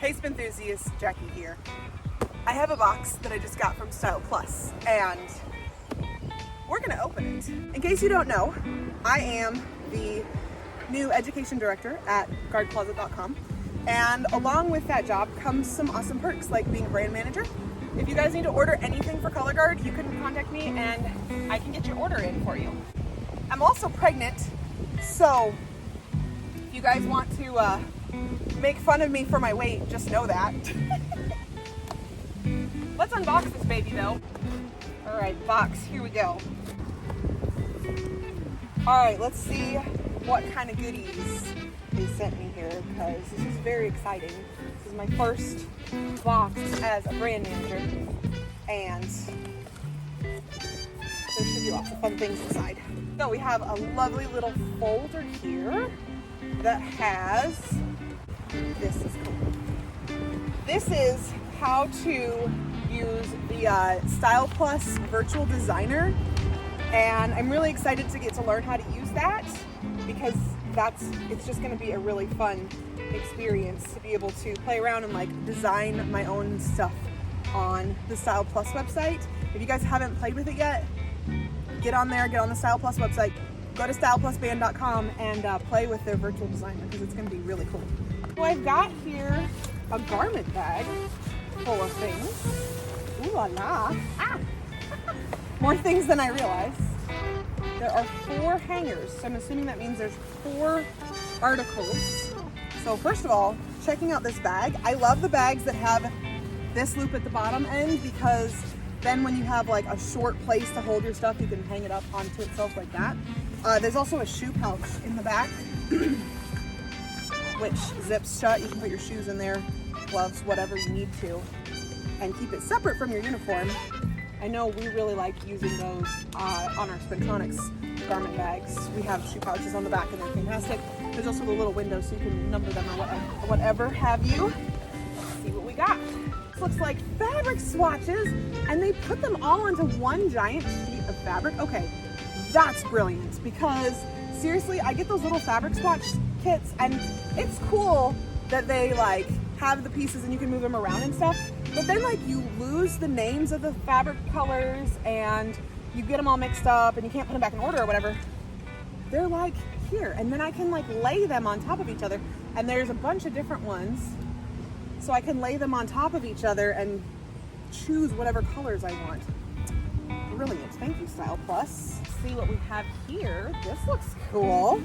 Hey Spin enthusiasts, Jackie here. I have a box that I just got from StylePlus and we're gonna open it. In case you don't know, I am the new education director at guardcloset.com, and along with that job comes some awesome perks like being a brand manager. If you guys need to order anything for Color Guard, you can contact me and I can get your order in for you. I'm also pregnant, so if you guys want to make fun of me for my weight, just know that. Let's unbox this baby though. All right, box, here we go. All right, let's see what kind of goodies they sent me here, because this is very exciting. This is my first box as a brand manager, and there should be lots of fun things inside. So we have a lovely little folder here that has, this is cool. This is how to use the StylePlus virtual designer, and I'm really excited to get to learn how to use that, because it's just going to be a really fun experience to be able to play around and like design my own stuff on the StylePlus website. If you guys haven't played with it yet, get on there, get on the StylePlus website, go to styleplusband.com and play with their virtual designer, because it's going to be really cool. So I've got here a garment bag full of things. Ooh la la. Ah! More things than I realized. There are 4 hangers, so I'm assuming that means there's 4 articles. So first of all, checking out this bag. I love the bags that have this loop at the bottom end, because then when you have like a short place to hold your stuff, you can hang it up onto itself like that. There's also a shoe pouch in the back, which zips shut. You can put your shoes in there, gloves, whatever you need to, and keep it separate from your uniform. I know we really like using those on our Spintronics garment bags. We have shoe pouches on the back and they're fantastic. There's also the little window so you can number them or whatever have you. Let's see what we got. This looks like fabric swatches, and they put them all into one giant sheet of fabric. Okay, that's brilliant, because seriously, I get those little fabric swatch kits and it's cool that they like have the pieces and you can move them around and stuff, but then like you lose the names of the fabric colors and you get them all mixed up and you can't put them back in order or whatever. They're like here, and then I can like lay them on top of each other, and there's a bunch of different ones, so I can lay them on top of each other and choose whatever colors I want. Brilliant. Thank you, StylePlus. Let's see what we have here. This looks cool.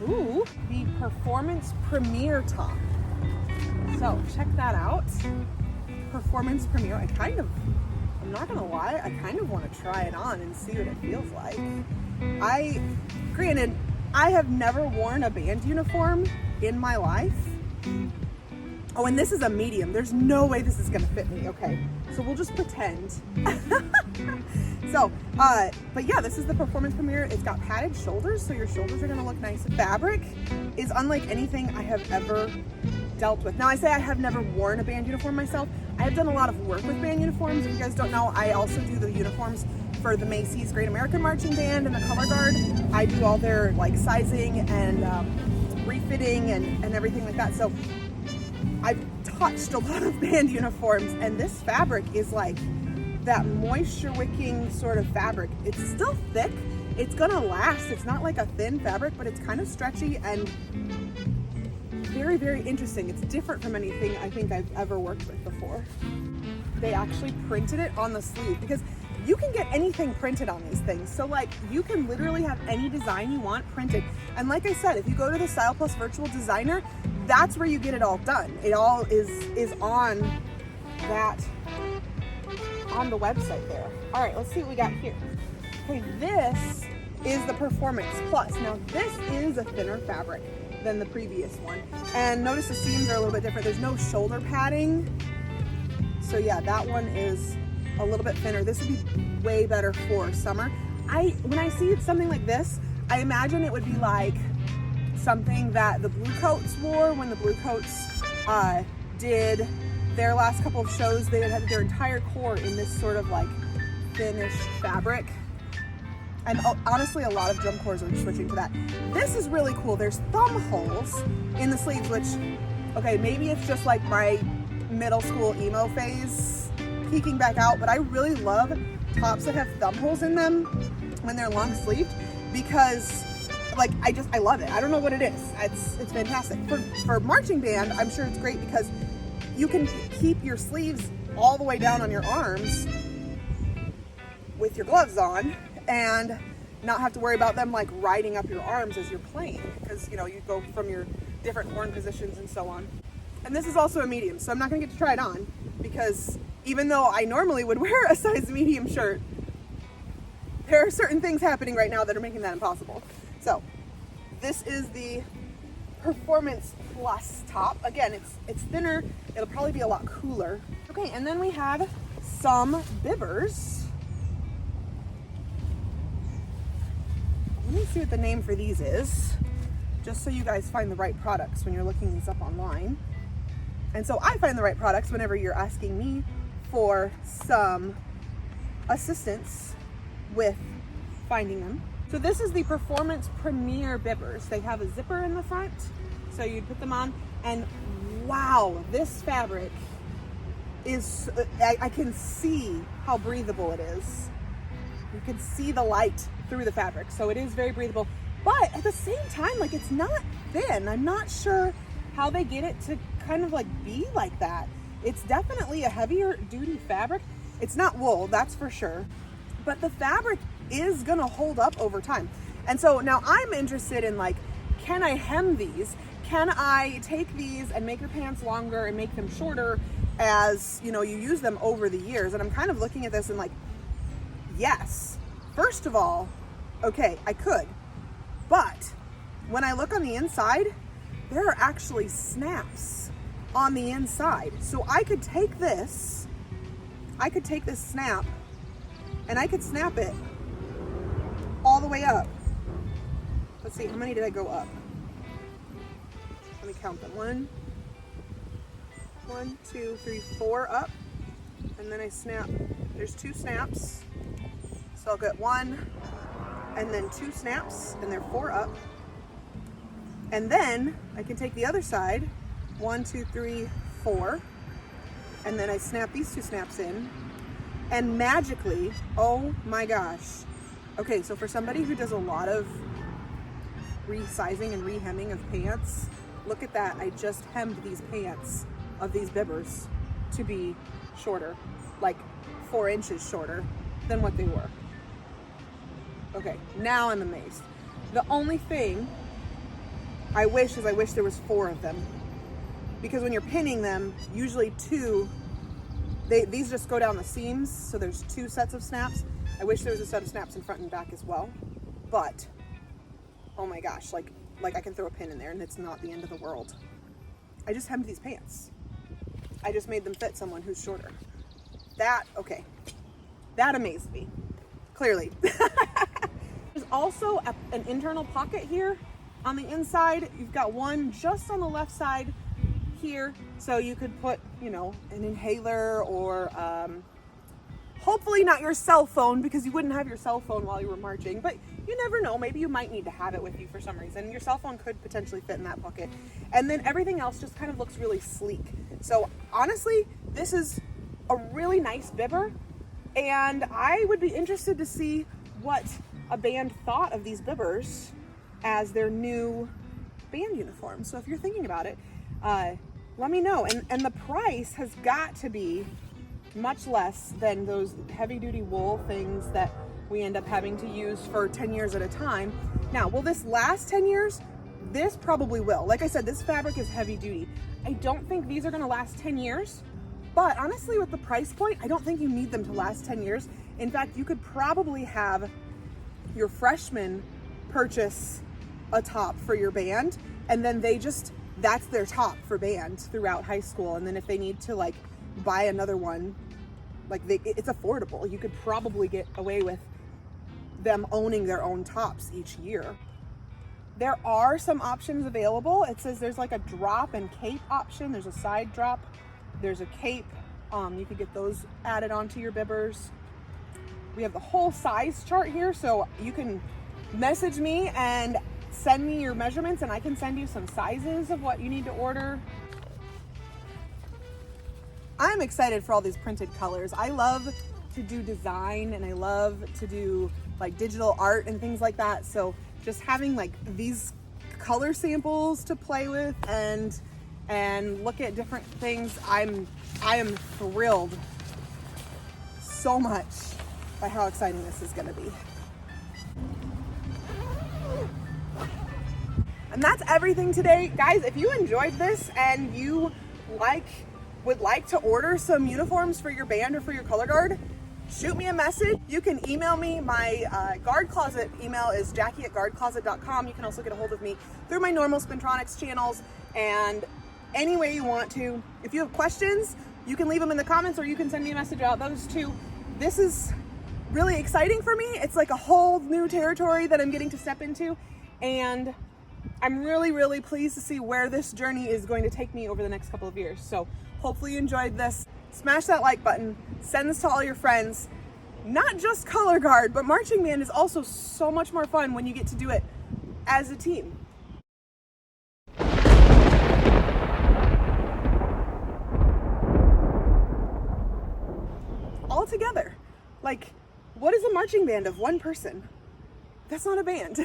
Ooh, the Performance Premier top. So check that out. Performance Premier. I'm not gonna lie, I kind of want to try it on and see what it feels like. Granted, I have never worn a band uniform in my life. Oh, and this is a medium. There's no way this is gonna fit me. Okay, so we'll just pretend. So, but yeah, this is the Performance Premier. It's got padded shoulders, so your shoulders are gonna look nice. The fabric is unlike anything I have ever dealt with. Now, I say I have never worn a band uniform myself. I have done a lot of work with band uniforms. If you guys don't know, I also do the uniforms for the Macy's Great American Marching Band and the Color Guard. I do all their like sizing and refitting and everything like that. So I've touched a lot of band uniforms, and this fabric is like that moisture wicking sort of fabric. It's still thick. It's gonna last. It's not like a thin fabric, but it's kind of stretchy and very, very interesting. It's different from anything I think I've ever worked with before. They actually printed it on the sleeve, because you can get anything printed on these things. So like you can literally have any design you want printed. And like I said, if you go to the StylePlus virtual designer, that's where you get it all done. It all is on the website there. All right, let's see what we got here. Okay, this is the Performance Plus. Now this is a thinner fabric than the previous one. And notice the seams are a little bit different. There's no shoulder padding. So yeah, that one is a little bit thinner. This would be way better for summer. When I see something like this, I imagine it would be like something that the Blue Coats wore when the Blue Coats did their last couple of shows. They had their entire core in this sort of like thinnish fabric. And honestly, a lot of drum corps are switching to that. This is really cool. There's thumb holes in the sleeves, which Okay, maybe it's just like my middle school emo phase peeking back out, but I really love tops that have thumb holes in them when they're long sleeved, because like I love it. I don't know what it is. It's fantastic. For marching band, I'm sure it's great because you can keep your sleeves all the way down on your arms with your gloves on and not have to worry about them like riding up your arms as you're playing, because you know, you go from your different horn positions and so on. And this is also a medium, so I'm not gonna get to try it on, because even though I normally would wear a size medium shirt, there are certain things happening right now that are making that impossible. So this is the Performance Plus top. Again, it's thinner, it'll probably be a lot cooler. Okay, and then we have some Bibbers. Let me see what the name for these is, just so you guys find the right products when you're looking these up online. And so I find the right products whenever you're asking me for some assistance with finding them. So this is the Performance Premier Bibbers. They have a zipper in the front, so you'd put them on, and wow, this fabric is, I can see how breathable it is. You can see the light through the fabric, so it is very breathable, but at the same time, like, it's not thin. I'm not sure how they get it to kind of like be like that. It's definitely a heavier duty fabric. It's not wool, that's for sure, but the fabric is gonna hold up over time. And so now I'm interested in, like, can I hem these? Can I take these and make your pants longer and make them shorter as, you know, you use them over the years? And I'm kind of looking at this and like, yes, first of all, okay, I could, but when I look on the inside, there are actually snaps on the inside. So I could take this snap and I could snap it all the way up. Let's see, how many did I go up? Let me count them. 1, 2, 3, 4 up. And then I snap, there's 2 snaps. So I'll get 1 and then 2 snaps, and they're 4 up. And then I can take the other side, 1, 2, 3, 4. And then I snap these 2 snaps in, and magically, oh my gosh. Okay, so for somebody who does a lot of resizing and rehemming of pants, look at that. I just hemmed these pants of these Bibbers to be shorter, like 4 inches shorter than what they were. Okay, now I'm amazed. The only thing I wish there was 4 of them, because when you're pinning them, usually 2, these just go down the seams, so there's 2 sets of snaps. I wish there was a set of snaps in front and back as well, but oh my gosh, like I can throw a pin in there and it's not the end of the world. I just hemmed these pants. I just made them fit someone who's shorter. Okay, that amazed me, clearly. There's also an internal pocket here on the inside. You've got one just on the left side here, so you could put, you know, an inhaler or hopefully not your cell phone, because you wouldn't have your cell phone while you were marching, but you never know, maybe you might need to have it with you for some reason. Your cell phone could potentially fit in that pocket. And then everything else just kind of looks really sleek. So honestly, this is a really nice Bibber, and I would be interested to see what a band thought of these Bibbers as their new band uniform. So if you're thinking about it, let me know. And the price has got to be much less than those heavy duty wool things that we end up having to use for 10 years at a time. Now, will this last 10 years? This probably will. Like I said, this fabric is heavy duty. I don't think these are gonna last 10 years, but honestly, with the price point, I don't think you need them to last 10 years. In fact, you could probably have your freshmen purchase a top for your band, and then that's their top for band throughout high school. And then if they need to like buy another one, like it's affordable. You could probably get away with them owning their own tops each year. There are some options available. It says there's like a drop and cape option. There's a side drop, there's a cape. You could get those added onto your Bibbers. We have the whole size chart here, so you can message me and send me your measurements and I can send you some sizes of what you need to order. I'm excited for all these printed colors. I love to do design and I love to do like digital art and things like that. So just having like these color samples to play with and look at different things, I am thrilled so much by how exciting this is going to be. And that's everything today. Guys, if you enjoyed this and you would like to order some uniforms for your band or for your color guard, shoot me a message. You can email me. My guard closet email is jackie@guardcloset.com. You can also get a hold of me through my normal Spintronics channels and any way you want to. If you have questions, you can leave them in the comments or you can send me a message about those too. This is really exciting for me. It's like a whole new territory that I'm getting to step into, and I'm really, really pleased to see where this journey is going to take me over the next couple of years. So hopefully you enjoyed this. Smash that like button, send this to all your friends. Not just color guard, but marching band is also so much more fun when you get to do it as a team. All together. Like, what is a marching band of one person? That's not a band.